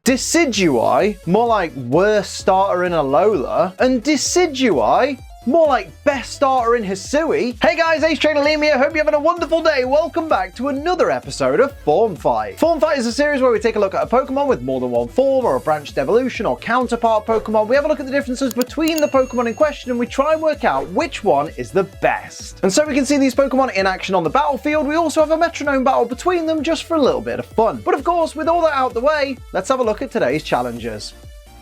Decidueye, more like worst starter in Alola, and Decidueye, more like best starter in Hisui. Hey guys, Ace Trainer Liam here. Hope you're having a wonderful day. Welcome back to another episode of Form Fight. Form Fight is a series where we take a look at a Pokemon with more than one form, or a branched evolution, or counterpart Pokemon. We have a look at the differences between the Pokemon in question, and we try and work out which one is the best. And so we can see these Pokemon in action on the battlefield. We also have a Metronome battle between them just for a little bit of fun. But of course, with all that out the way, let's have a look at today's challengers.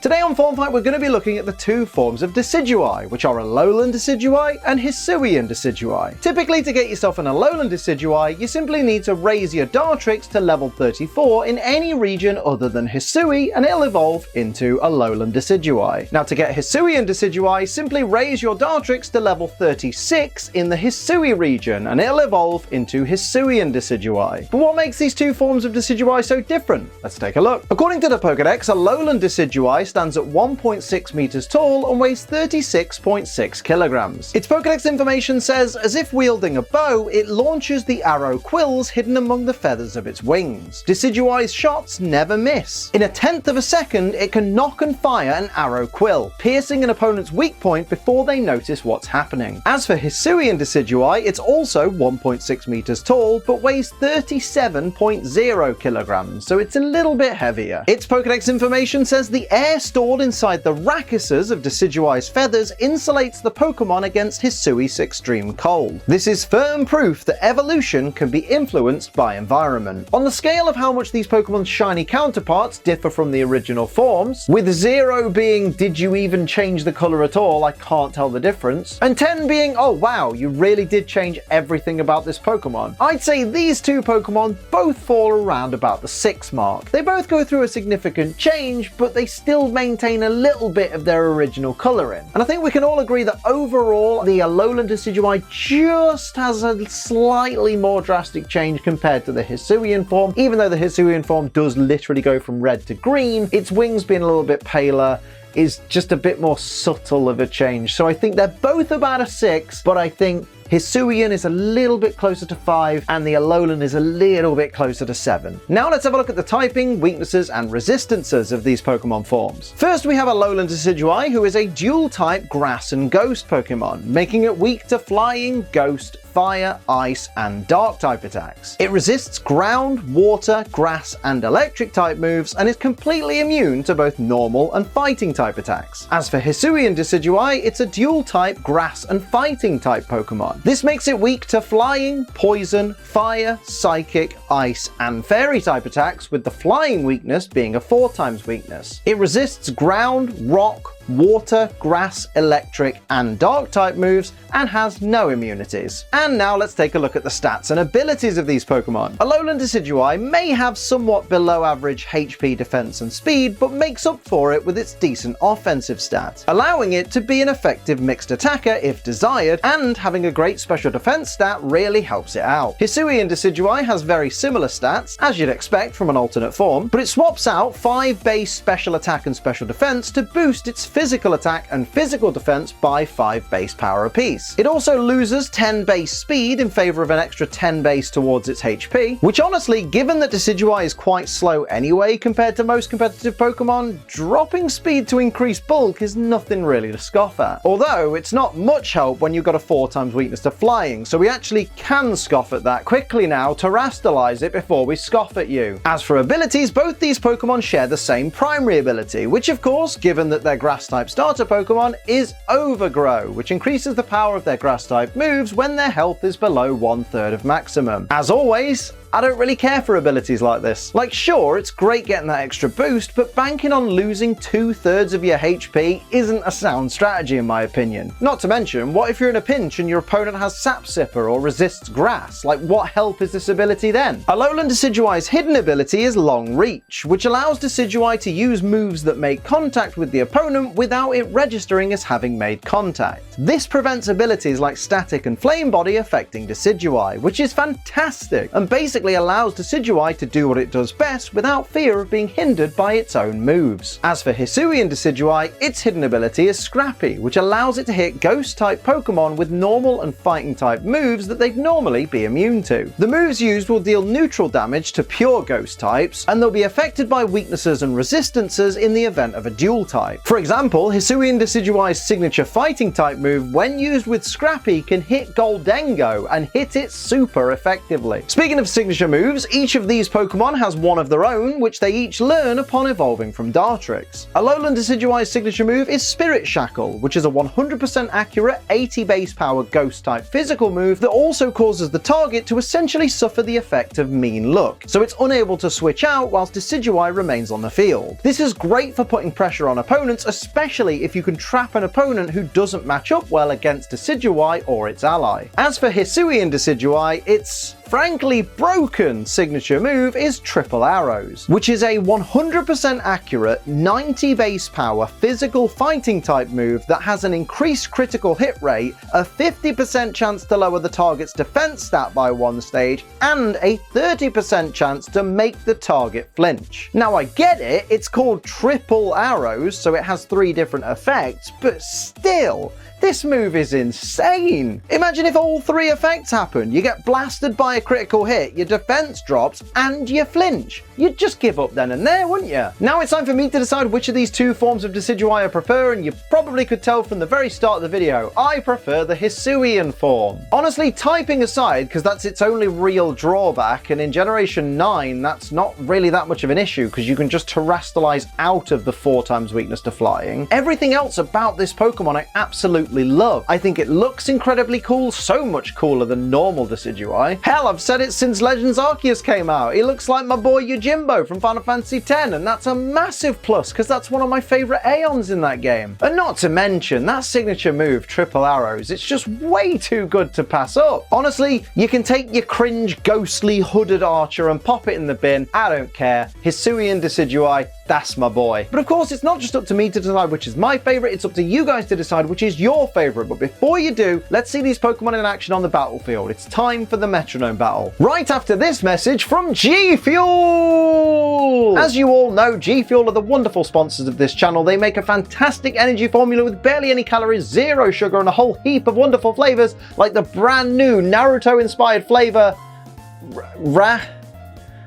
Today on Form Fight, we're going to be looking at the two forms of Decidueye, which are Alolan Decidueye and Hisuian Decidueye. Typically, to get yourself an Alolan Decidueye, you simply need to raise your Dartrix to level 34 in any region other than Hisui, and it'll evolve into Alolan Decidueye. Now, to get Hisuian Decidueye, simply raise your Dartrix to level 36 in the Hisui region, and it'll evolve into Hisuian Decidueye. But what makes these two forms of Decidueye so different? Let's take a look. According to the Pokedex, Alolan Decidueye stands at 1.6 meters tall and weighs 36.6 kilograms. Its Pokedex information says, as if wielding a bow, it launches the arrow quills hidden among the feathers of its wings. Decidueye's shots never miss. In a tenth of a second, it can knock and fire an arrow quill, piercing an opponent's weak point before they notice what's happening. As for Hisuian Decidueye, it's also 1.6 meters tall, but weighs 37.0 kilograms, so it's a little bit heavier. Its Pokedex information says the air stored inside the rachises of Decidueye's feathers insulates the Pokemon against Hisui's extreme cold. This is firm proof that evolution can be influenced by environment. On the scale of how much these Pokemon's shiny counterparts differ from the original forms, with 0 being did you even change the colour at all, I can't tell the difference, and 10 being oh wow, you really did change everything about this Pokemon, I'd say these two Pokemon both fall around about the 6 mark. They both go through a significant change, but they still maintain a little bit of their original colouring. And I think we can all agree that overall, the Alolan Decidueye just has a slightly more drastic change compared to the Hisuian form. Even though the Hisuian form does literally go from red to green, its wings being a little bit paler is just a bit more subtle of a change. So I think they're both about a 6, but I think Hisuian is a little bit closer to 5, and the Alolan is a little bit closer to 7. Now let's have a look at the typing, weaknesses, and resistances of these Pokemon forms. First, we have Alolan Decidueye, who is a dual-type Grass and Ghost Pokemon, making it weak to Flying, Ghost, Fire, Ice, and Dark-type attacks. It resists Ground, Water, Grass, and Electric-type moves, and is completely immune to both normal and Fighting-type attacks. As for Hisuian Decidueye, it's a dual-type Grass and Fighting-type Pokemon. This makes it weak to Flying, Poison, Fire, Psychic, Ice, and Fairy-type attacks, with the Flying weakness being a 4x weakness. It resists Ground, Rock, Water, Grass, Electric, and Dark-type moves, and has no immunities. And now let's take a look at the stats and abilities of these Pokemon. Alolan Decidueye may have somewhat below average HP, defense, and speed, but makes up for it with its decent offensive stats, allowing it to be an effective mixed attacker if desired, and having a great special defense stat really helps it out. Hisuian Decidueye has very similar stats, as you'd expect from an alternate form, but it swaps out 5 base special attack and special defense to boost its physical attack and physical defense by 5 base power apiece. It also loses 10 base speed in favor of an extra 10 base towards its HP, which honestly, given that Decidueye is quite slow anyway compared to most competitive Pokemon, dropping speed to increase bulk is nothing really to scoff at. Although it's not much help when you've got a 4x weakness to Flying, so we actually can scoff at that quickly now to Terastallize it before we scoff at you. As for abilities, both these Pokemon share the same primary ability, which of course, given that they're Grass-type starter Pokemon, is Overgrow, which increases the power of their Grass-type moves when their health is below 1/3 of maximum. As always, I don't really care for abilities like this. Like, sure, it's great getting that extra boost, but banking on losing 2/3 of your HP isn't a sound strategy in my opinion. Not to mention, what if you're in a pinch and your opponent has Sap Sipper or resists Grass? Like, what help is this ability then? Alolan Decidueye's hidden ability is Long Reach, which allows Decidueye to use moves that make contact with the opponent without it registering as having made contact. This prevents abilities like Static and Flame Body affecting Decidueye, which is fantastic, and basically basically allows Decidueye to do what it does best without fear of being hindered by its own moves. As for Hisuian Decidueye, its hidden ability is Scrappy, which allows it to hit Ghost-type Pokemon with normal and Fighting-type moves that they'd normally be immune to. The moves used will deal neutral damage to pure Ghost types, and they'll be affected by weaknesses and resistances in the event of a dual type. For example, Hisuian Decidueye's signature Fighting-type move, when used with Scrappy, can hit Goldengo and hit it super effectively. Speaking of signature moves, each of these Pokemon has one of their own, which they each learn upon evolving from Dartrix. Alolan Decidueye's signature move is Spirit Shackle, which is a 100% accurate 80 base power Ghost-type physical move that also causes the target to essentially suffer the effect of Mean Look, so it's unable to switch out whilst Decidueye remains on the field. This is great for putting pressure on opponents, especially if you can trap an opponent who doesn't match up well against Decidueye or its ally. As for Hisuian Decidueye, its frankly broken signature move is Triple Arrows, which is a 100% accurate 90 base power physical fighting type move that has an increased critical hit rate, a 50% chance to lower the target's defense stat by 1 stage, and a 30% chance to make the target flinch. Now I get it, it's called Triple Arrows, so it has 3 different effects, but still, this move is insane! Imagine if all 3 effects happen. You get blasted by a critical hit, your defense drops, and you flinch. You'd just give up then and there, wouldn't you? Now it's time for me to decide which of these 2 forms of Decidueye I prefer, and you probably could tell from the very start of the video, I prefer the Hisuian form. Honestly, typing aside, because that's its only real drawback, and in Generation 9 that's not really that much of an issue because you can just Terastallize out of the 4 times weakness to flying, everything else about this Pokemon I absolutely love. I think it looks incredibly cool, so much cooler than normal Decidueye. Hell, I've said it since Legends Arceus came out. He looks like my boy Yojimbo from Final Fantasy X, and that's a massive plus because that's one of my favourite Aeons in that game. And not to mention, that signature move, Triple Arrows, it's just way too good to pass up. Honestly, you can take your cringe, ghostly, hooded Archer and pop it in the bin. I don't care. Hisuian Decidueye, that's my boy. But of course, it's not just up to me to decide which is my favourite, it's up to you guys to decide which is your favourite. But before you do, let's see these Pokemon in action on the battlefield. It's time for the Metronome battle. Right after this message from G Fuel! As you all know, G Fuel are the wonderful sponsors of this channel. They make a fantastic energy formula with barely any calories, 0 sugar, and a whole heap of wonderful flavours, like the brand new Naruto-inspired flavour...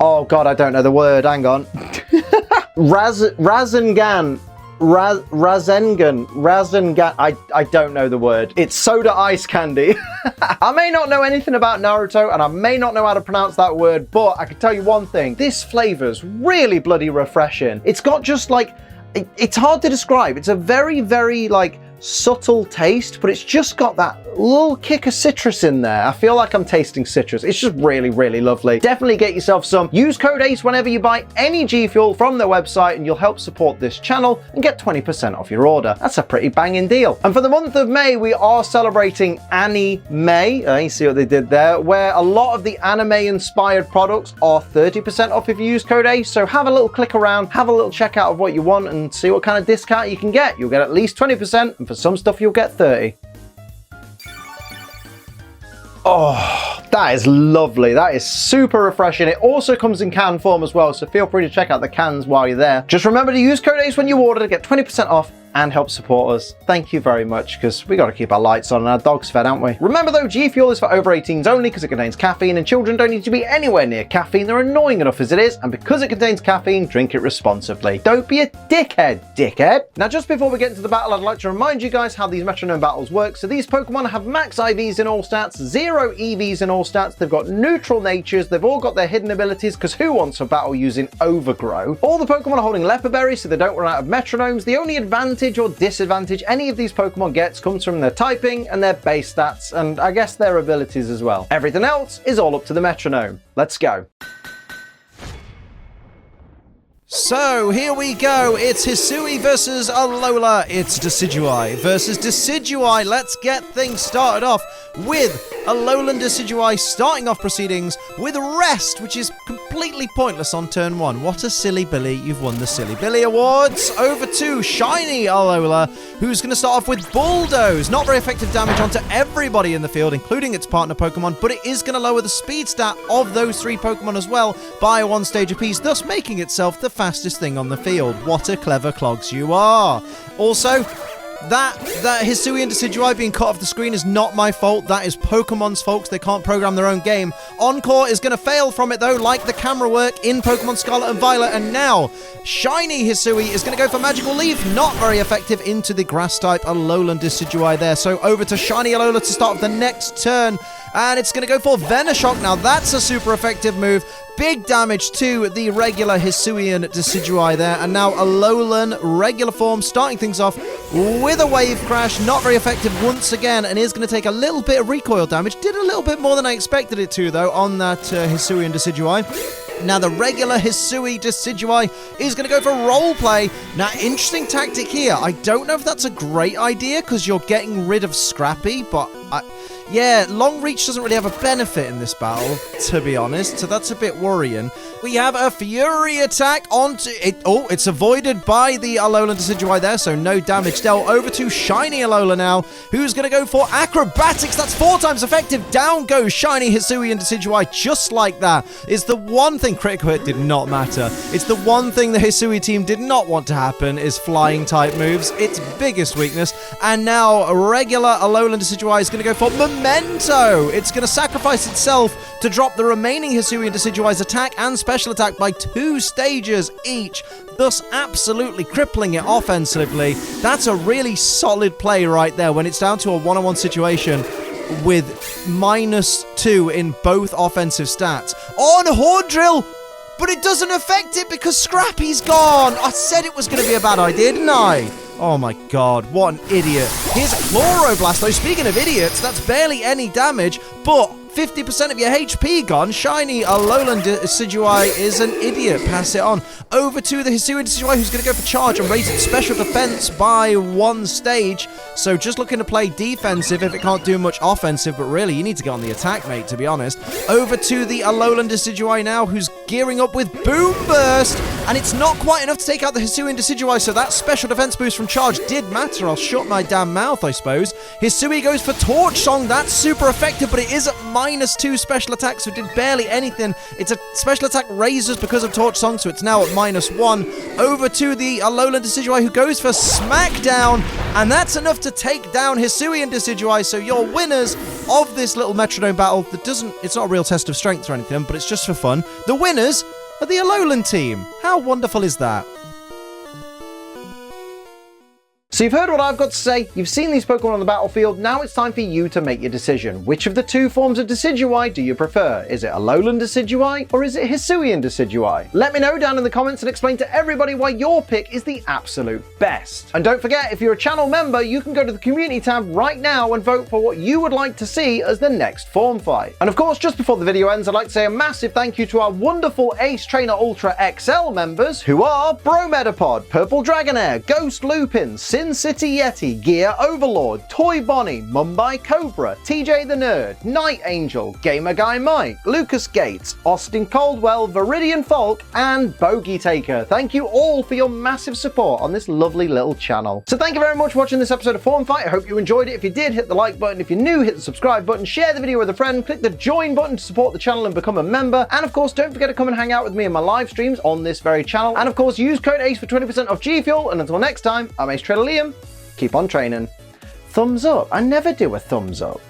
Oh god, I don't know the word, hang on. Rasengan. I don't know the word. It's soda ice candy. I may not know anything about Naruto and I may not know how to pronounce that word, but I can tell you one thing. This flavor's really bloody refreshing. It's got just like, it's hard to describe. It's a very, very like subtle taste, but it's just got that little kick of citrus in there. I feel like I'm tasting citrus. It's just really, really lovely. Definitely get yourself some. Use code ACE whenever you buy any G Fuel from their website and you'll help support this channel and get 20% off your order. That's a pretty banging deal. And for the month of May, we are celebrating Annie May. You see what they did there, where a lot of the anime inspired products are 30% off if you use code ACE. So have a little click around, have a little check out of what you want and see what kind of discount you can get. You'll get at least 20%, and for some stuff you'll get 30%. Oh, that is lovely. That is super refreshing. It also comes in can form as well, so feel free to check out the cans while you're there. Just remember to use code ACE when you order to get 20% off and help support us. Thank you very much, because we got to keep our lights on and our dogs fed, haven't we? Remember though, G Fuel is for over 18s only because it contains caffeine, and children don't need to be anywhere near caffeine. They're annoying enough as it is, and because it contains caffeine, drink it responsibly. Don't be a dickhead. Now, just before we get into the battle, I'd like to remind you guys how these Metronome battles work. So these Pokemon have max IVs in all stats, 0 EVs in all stats. They've got neutral natures. They've all got their hidden abilities, because who wants a battle using Overgrow? All the Pokemon are holding Leper Berries, so they don't run out of Metronomes. The only advantage or disadvantage any of these Pokemon gets comes from their typing and their base stats, and I guess their abilities as well. Everything else is all up to the Metronome. Let's go. So, here we go. It's Hisui versus Alola. It's Decidueye versus Decidueye. Let's get things started off with Alolan Decidueye starting off proceedings with Rest, which is completely pointless on turn 1. What a silly Billy. You've won the Silly Billy Awards. Over to Shiny Alola, who's going to start off with Bulldoze. Not very effective damage onto everybody in the field, including its partner Pokemon, but it is going to lower the speed stat of those 3 Pokemon as well by 1 stage apiece, thus making itself the fastest thing on the field. What a clever clogs you are. Also, that Hisuian Decidueye being cut off the screen is not my fault. That is Pokemon's fault. They can't program their own game. Encore is going to fail from it, though, like the camera work in Pokemon Scarlet and Violet. And now, Shiny Hisui is going to go for Magical Leaf. Not very effective into the Grass-type Alolan Decidueye there. So over to Shiny Alola to start the next turn. And it's going to go for Venoshock. Now, that's a super effective move. Big damage to the regular Hisuian Decidueye there. And now Alolan regular form starting things off with a Wave Crash. Not very effective once again, and is going to take a little bit of recoil damage. Did a little bit more than I expected it to, though, on that Hisuian Decidueye. Now, the regular Hisui Decidueye is going to go for Roleplay. Now, interesting tactic here. I don't know if that's a great idea, because you're getting rid of Scrappy, but yeah, Long Reach doesn't really have a benefit in this battle, to be honest, so that's a bit worrying. We have a Fury attack onto it. Oh, it's avoided by the Alolan Decidueye there, so no damage dealt. Over to Shiny Alola now, who's going to go for Acrobatics. That's 4 times effective. Down goes Shiny Hisuian Decidueye, just like that. It's the one thing, critical hit did not matter. It's the one thing the Hisui team did not want to happen, is flying type moves. Its biggest weakness. And now a regular Alolan Decidueye is going to go for Memento. It's going to sacrifice itself to drop the remaining Hisuian Decidueye's attack and special attack by 2 stages each, thus absolutely crippling it offensively. That's a really solid play right there when it's down to a one-on-one situation with -2 in both offensive stats. On Horn Drill, but it doesn't affect it because Scrappy's gone. I said it was going to be a bad idea, didn't I? Oh my god, what an idiot. Here's a Chloroblast, though. Speaking of idiots, that's barely any damage, but 50% of your HP gone. Shiny Alolan Decidueye is an idiot. Pass it on. Over to the Hisuian Decidueye, who's going to go for charge and raise its special defense by 1 stage. So just looking to play defensive if it can't do much offensive, but really, you need to get on the attack, mate, to be honest. Over to the Alolan Decidueye now, who's gearing up with Boom Burst, and it's not quite enough to take out the Hisuian Decidueye, so that special defense boost from charge did matter. I'll shut my damn mouth, I suppose. Hisui goes for Torch Song. That's super effective, but it is at -2 special attack, so it did barely anything. It's a special attack raises because of Torch Song, so it's now at -1. Over to the Alolan Decidueye, who goes for Smackdown, and that's enough to take down Hisuian Decidueye. So your winners of this little Metronome battle, it's not a real test of strength or anything, but it's just for fun. The winners are the Alolan team. How wonderful is that? So you've heard what I've got to say, you've seen these Pokemon on the battlefield, now it's time for you to make your decision. Which of the 2 forms of Decidueye do you prefer? Is it Alolan Decidueye or is it Hisuian Decidueye? Let me know down in the comments and explain to everybody why your pick is the absolute best. And don't forget, if you're a channel member, you can go to the community tab right now and vote for what you would like to see as the next form fight. And of course, just before the video ends, I'd like to say a massive thank you to our wonderful Ace Trainer Ultra XL members, who are Brometapod, Purple Dragonair, Ghost Lupin, Sin City Yeti, Gear Overlord, Toy Bonnie, Mumbai Cobra, TJ the Nerd, Night Angel, Gamer Guy Mike, Lucas Gates, Austin Caldwell, Viridian Folk, and Bogey Taker. Thank you all for your massive support on this lovely little channel. So thank you very much for watching this episode of Form Fight. I hope you enjoyed it. If you did, hit the like button. If you're new, hit the subscribe button, share the video with a friend, click the join button to support the channel and become a member. And of course, don't forget to come and hang out with me in my live streams on this very channel. And of course, use code ACE for 20% off G Fuel. And until next time, I'm Ace Trainer Liam. Keep on training. Thumbs up. I never do a thumbs up.